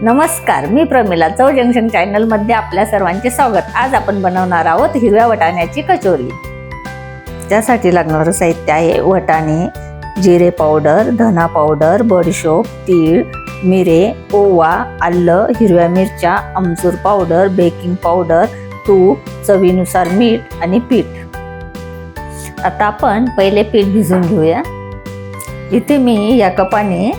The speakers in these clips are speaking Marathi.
नमस्कार, मी प्रमिला चव जंक्शन चॅनल मध्ये आपल्या सर्वांचे स्वागत। आज आपण बनवणार आहोत हिरव्या वाटाण्याची कचोरी। त्यासाठी लागणारे साहित्य आहे वाटाणे, जिरे पावडर, धना पावडर, बडीशोप, तीळ, मिरे, ओवा, आलं, हिरव्या मिरच्या, आमचूर पावडर, बेकिंग पावडर, तूप, चवीनुसार मीठ आणि पीठ। आता आपण पहिले पीठ भिजवून घेऊया। इथे मी या कपाने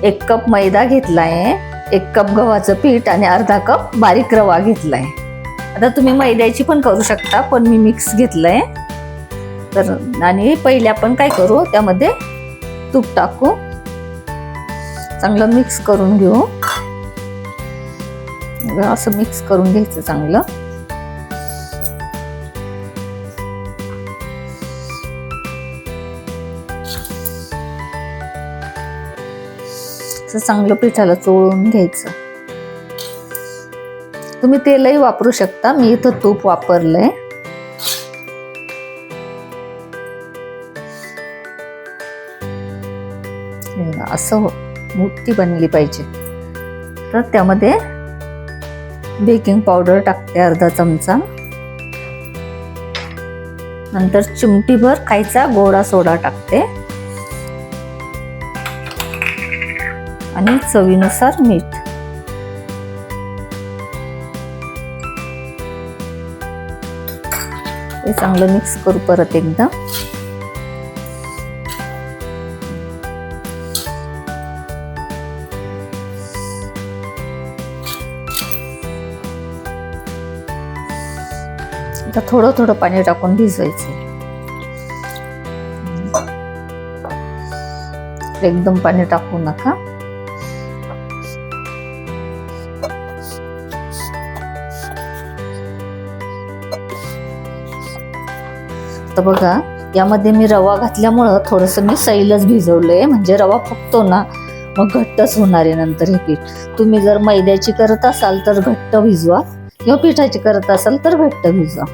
1 कप मैदा घेतलाय, 1 कप गव्हाचं पीठ आणि अर्धा कप बारीक रवा घेतलाय। आता तुम्ही मैद्याची पण करू शकता, पण मी मिक्स घेतलंय। तर आणि पहिले आपण काय करू, त्यामध्ये तूप टाकू, चांगलं मिक्स करून घेऊ। असं मिक्स करून घ्यायचं चांगलं। चांगलं पिठाला चोळून घ्यायचं। तुम्ही तेलही वापरू शकता, मी इथं तूप वापरलंय। असं मोठी बनली पाहिजे। तर त्यामध्ये बेकिंग पावडर टाकते अर्धा चमचा, नंतर चिमटीभर खायचा गोडा सोडा टाकते आणि चवीनुसार मीठ। हे चांगलं मिक्स करू परत एकदा। आता थोडं थोडं पाणी टाकून भिजवायचं। एकदम पाणी टाकू नका। तर बघा, यामध्ये मी रवा घातल्यामुळं थोडंसं मी सैलच भिजवलंय, म्हणजे रवा फुगतो ना, मग घट्टच होणार आहे नंतर हे पीठ। तुम्ही जर मैद्याची करत असाल तर घट्ट भिजवा, किंवा पिठाची करत असाल तर घट्ट भिजवा।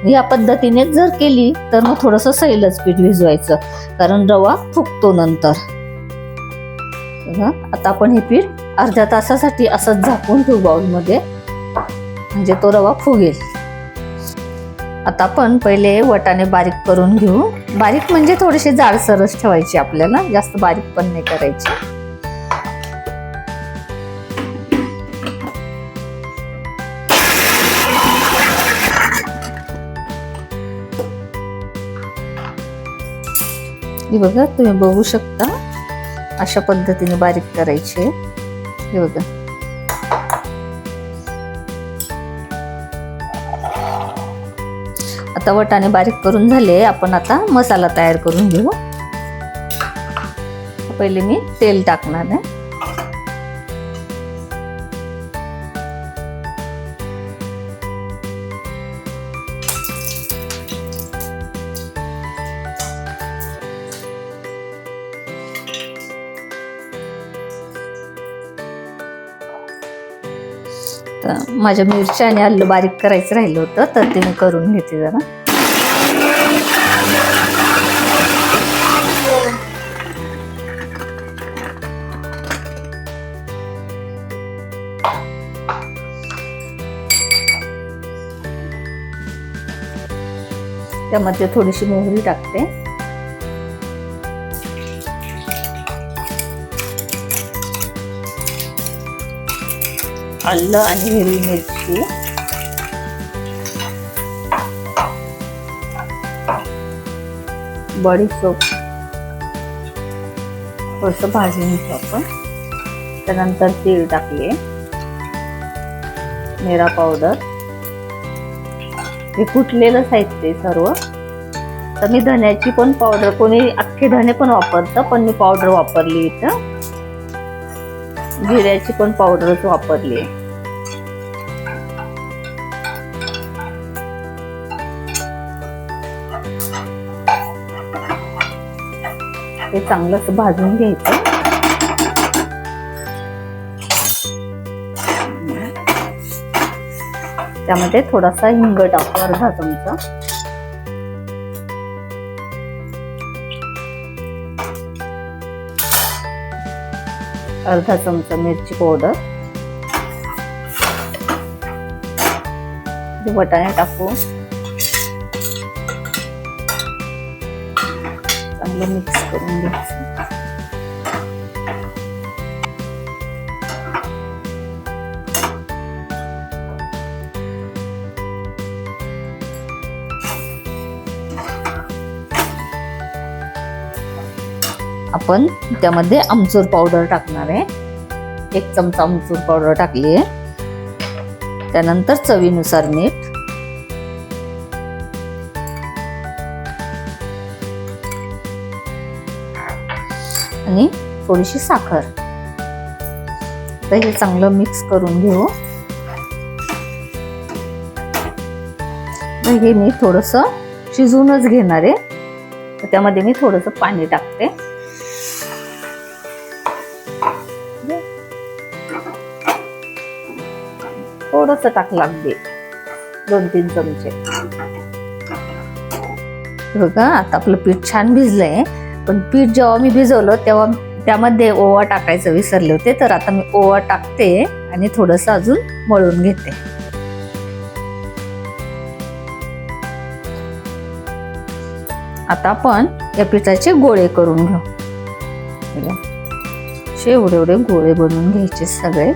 या पद्धतीने जर केली तर मग थोडंसं सैलच पीठ भिजवायचं, कारण रवा फुगतो नंतर। आता आपण हे पीठ अर्ध्या तासासाठी असंच झाकून ठेवू बाउलमध्ये, म्हणजे तो रवा फुगेल। आता आपण पहिले वाटाणे बारीक करून घेऊ। बारीक म्हणजे थोडेसे जाडसरच ठेवायचे आपल्याला, जास्त बारीक पण नाही करायचे। हे बघा, तुम्ही बघू शकता अशा पद्धतीने बारीक करायचे। हे बघा, आता वाटाणे बारीक करून झाले। आपण आता मसाला तयार करून घेऊ। पहिले मी तेल टाकणार आहे। तर माझ्या मिरच्या आणि आलं बारीक करायचं राहिलं होतं, तर ते मी करून घेते जरा। त्यामध्ये थोडीशी मोहरी टाकते, आलं आणि हिरवी मिरची, बडीशोप थोडंसं भाजून घेऊ आपण। त्यानंतर तीळ टाकले, मिरा पावडर, हे कुटलेलं साहित्य सर्व। तर मी धन्याची पण पावडर, कोणी अख्खे धने पण वापरतं, पण मी पावडर वापरली इथं। जिऱ्याची पण पावडरच वापरली। हे चांगलं भाजून घ्यायचं। त्यामध्ये थोडासा हिंग टाकू, अर्धा चमचा। अर्धा चमचा मिरची पावडर, त्यामध्ये वाटाणे टाकू, चांगलं मिक्स करून घ्यायचं. आपण त्यामध्ये आमचूर पावडर टाकणार आहे. 1 चमचा आमचूर पावडर टाकली आहे. त्यानंतर चवीनुसार मीठ, आणि थोडीशी साखर. तर हे चांगलं मिक्स करून घेऊ. तर हे मी थोडंसं शिजवूनच घेणार आहे. तर त्यामध्ये मी थोडंसं पाणी टाकते. थोडंसं टाकलं, अगदी 2-3 चमचे. बघा आता आपलं पीठ छान भिजलंय. पण पीठ जेव्हा मी भिजवलं तेव्हा त्यामध्ये ओवा टाकायचं विसरले होते. तर आता मी ओवा टाकते आणि थोडंसं अजून मळून घेते. आता आपण या पिठाचे गोळे करून घेऊ. असे एवढे एवढे गोळे बनवून घ्यायचे सगळे.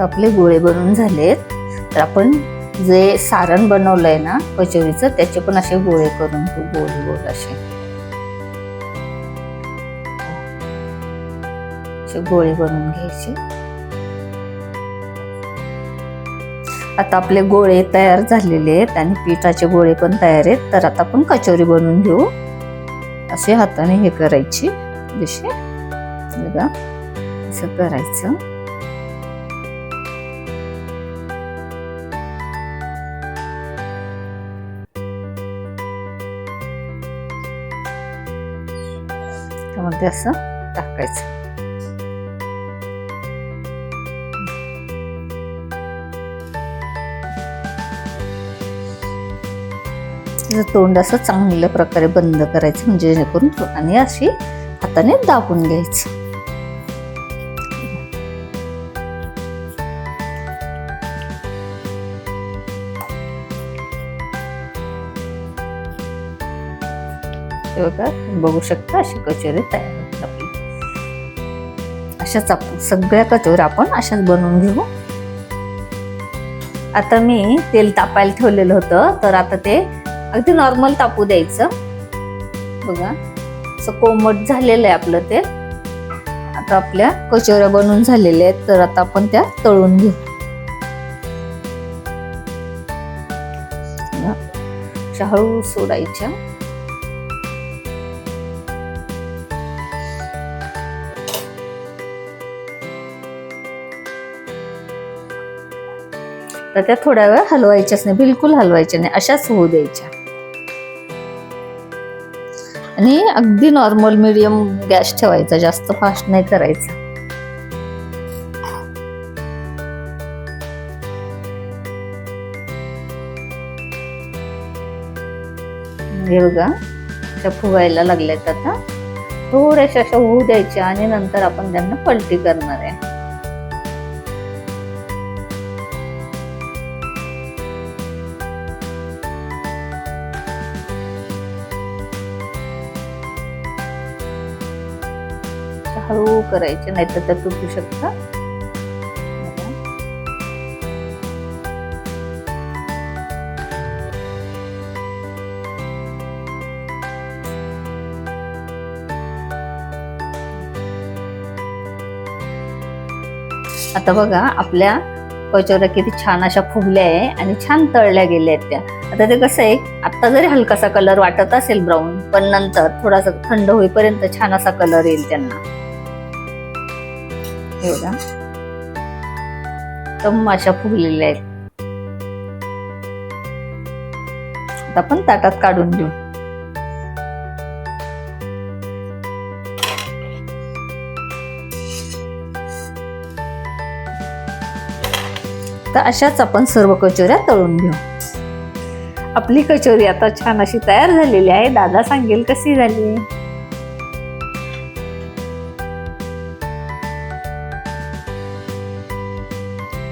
आपले गोळे बनवून झालेत. तर आपण जे सारण बनवलंय ना कचोरीचं, त्याचे पण असे गोळे करून घेऊ, गोल गोल असे गोळे बनवून घ्यायचे. आता आपले गोळे तयार झालेले आहेत आणि पिठाचे गोळे पण तयार आहेत. तर आता आपण कचोरी बनवून घेऊ. असे हाताने हे करायची, जसे बघा असं करायचं. त्यामध्ये असं टाकायचं. तोंड असं चांगल्या प्रकारे बंद करायचं, म्हणजे जेणेकरून आणि अशी हाताने दाबून घ्यायचं. बघा बघू शकता अशी कचोरी तयार होते आपली. अशाच आपण सगळ्या कचोऱ्या आपण अशाच बनवून घेऊ. आता मी तेल तापायला ठेवलेलं होतं. तर आता ते अगदी नॉर्मल तापू द्यायचं. बघा असं कोमट झालेलं आहे आपलं तेल. आता आपल्या कचोऱ्या बनवून झालेल्या आहेत. तर आता आपण त्या तळून घेऊ. हळू सोडायच्या. तर त्या थोड्या वेळ हलवायच्याच नाही, बिलकुल हलवायच्या नाही, अशाच होऊ द्यायच्या. आणि अगदी नॉर्मल मीडियम गॅस ठेवायचा, जास्त फास्ट नाही करायचा. हे बघा अशा फुगायला लागल्यात. आता थोड्याशा अशा होऊ द्यायच्या आणि नंतर आपण त्यांना पलटी करणार आहे. हळू करायचे, नाहीतर त्या तुटू शकतात. आता बघा आपल्या कचोऱ्या किती छान अशा फुगल्या आहे आणि छान तळल्या गेल्या आहेत त्या. आता ते कसं आहे, आता जरी हलकासा कलर वाटत असेल ब्राऊन, पण नंतर थोडासा थंड होईपर्यंत छान असा कलर येईल त्यांना. एवढा तम अशा फुगलेल्या आहेत. आता आपण ताटात काढून घेऊ. तर अशाच आपण सर्व कचोऱ्या तळून घेऊ. आपली कचोरी आता छान अशी तयार झालेली आहे. दादा सांगेल कशी झाली.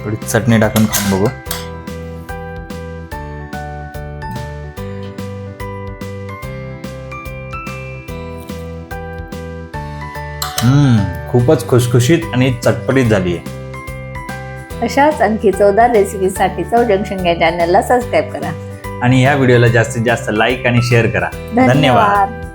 थोडी चटणी टाकून खाऊन बघू. खूपच खुशखुशीत आणि चटपटीत झाली आहे. अशाच आणखी चवदार रेसिपीसाठी चव जंक्शन या चॅनलला सबस्क्राईब करा आणि या व्हिडिओला जास्तीत जास्त लाईक आणि शेअर करा. धन्यवाद.